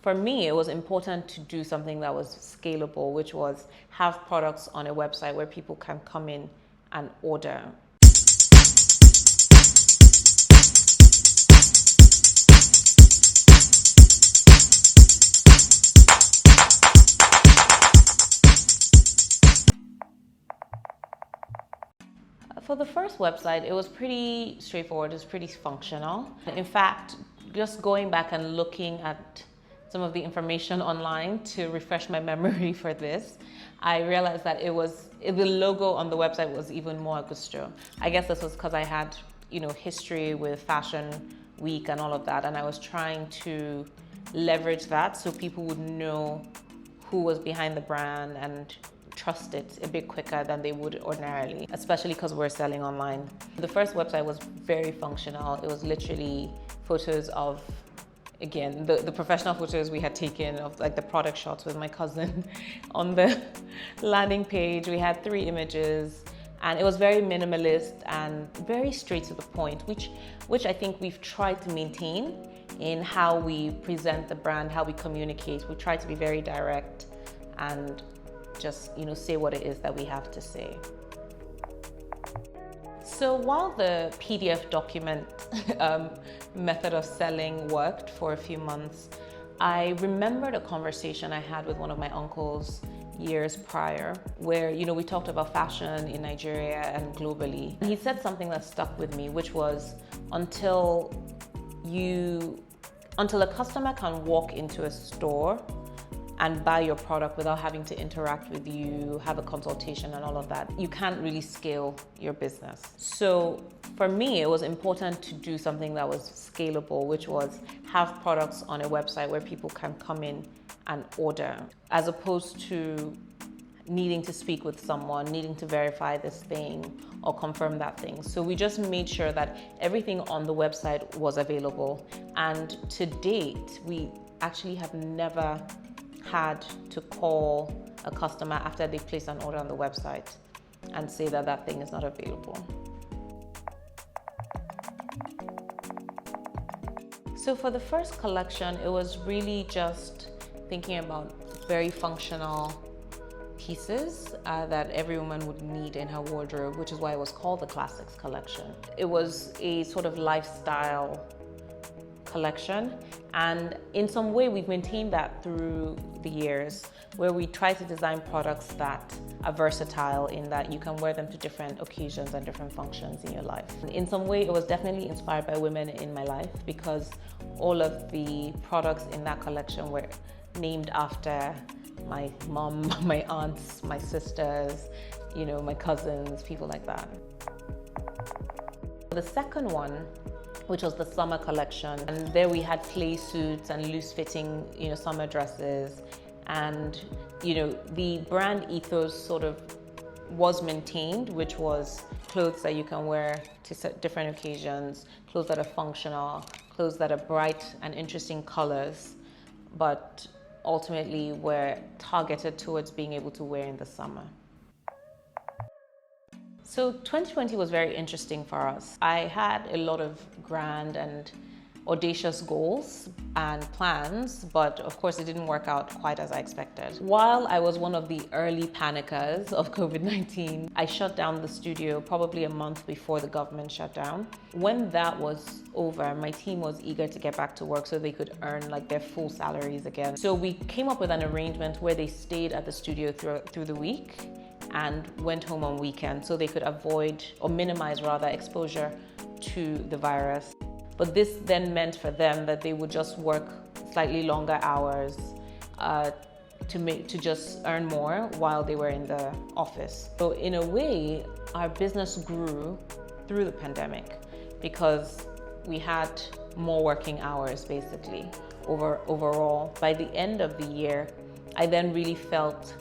For me, it was important to do something that was scalable, which was have products on a website where people can come in and order. For the first website, it was pretty straightforward. It was pretty functional. In fact, just going back and looking at some of the information online to refresh my memory for this, I realized that the logo on the website was even more gusto. I guess this was because I had, history with Fashion Week and all of that, and I was trying to leverage that so people would know who was behind the brand and trust it a bit quicker than they would ordinarily, especially because we're selling online. The first website was very functional. It was literally photos of, again, the professional photos we had taken of like the product shots with my cousin. On the landing page, we had 3 images, and it was very minimalist and very straight to the point, which I think we've tried to maintain in how we present the brand, how we communicate. We try to be very direct and just say what it is that we have to say. So while the PDF document method of selling worked for a few months, I remembered a conversation I had with one of my uncles years prior, where we talked about fashion in Nigeria and globally. And he said something that stuck with me, which was until a customer can walk into a store and buy your product without having to interact with you, have a consultation and all of that, you can't really scale your business. So for me, it was important to do something that was scalable, which was have products on a website where people can come in and order, as opposed to needing to speak with someone, needing to verify this thing or confirm that thing. So we just made sure that everything on the website was available. And to date, we actually have never had to call a customer after they place an order on the website and say that that thing is not available. So for the first collection, it was really just thinking about very functional pieces that every woman would need in her wardrobe, which is why it was called the Classics collection. It was a sort of lifestyle collection, and in some way we've maintained that through the years, where we try to design products that are versatile in that you can wear them to different occasions and different functions in your life. In some way, it was definitely inspired by women in my life, because all of the products in that collection were named after my mom, my aunts, my sisters, my cousins, people like that. The second one, which was the summer collection, and there we had play suits and loose-fitting, summer dresses, and the brand ethos sort of was maintained, which was clothes that you can wear to different occasions, clothes that are functional, clothes that are bright and interesting colors, but ultimately were targeted towards being able to wear in the summer. So 2020 was very interesting for us. I had a lot of grand and audacious goals and plans, but of course it didn't work out quite as I expected. While I was one of the early panickers of COVID-19, I shut down the studio probably a month before the government shut down. When that was over, my team was eager to get back to work so they could earn their full salaries again. So we came up with an arrangement where they stayed at the studio through the week and went home on weekends so they could avoid or minimize rather exposure to the virus. But this then meant for them that they would just work slightly longer hours to just earn more while they were in the office. So in a way, our business grew through the pandemic because we had more working hours basically overall. By the end of the year, I then really felt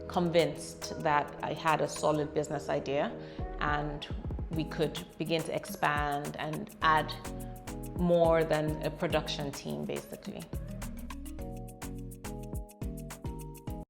convinced that I had a solid business idea and we could begin to expand and add more than a production team basically.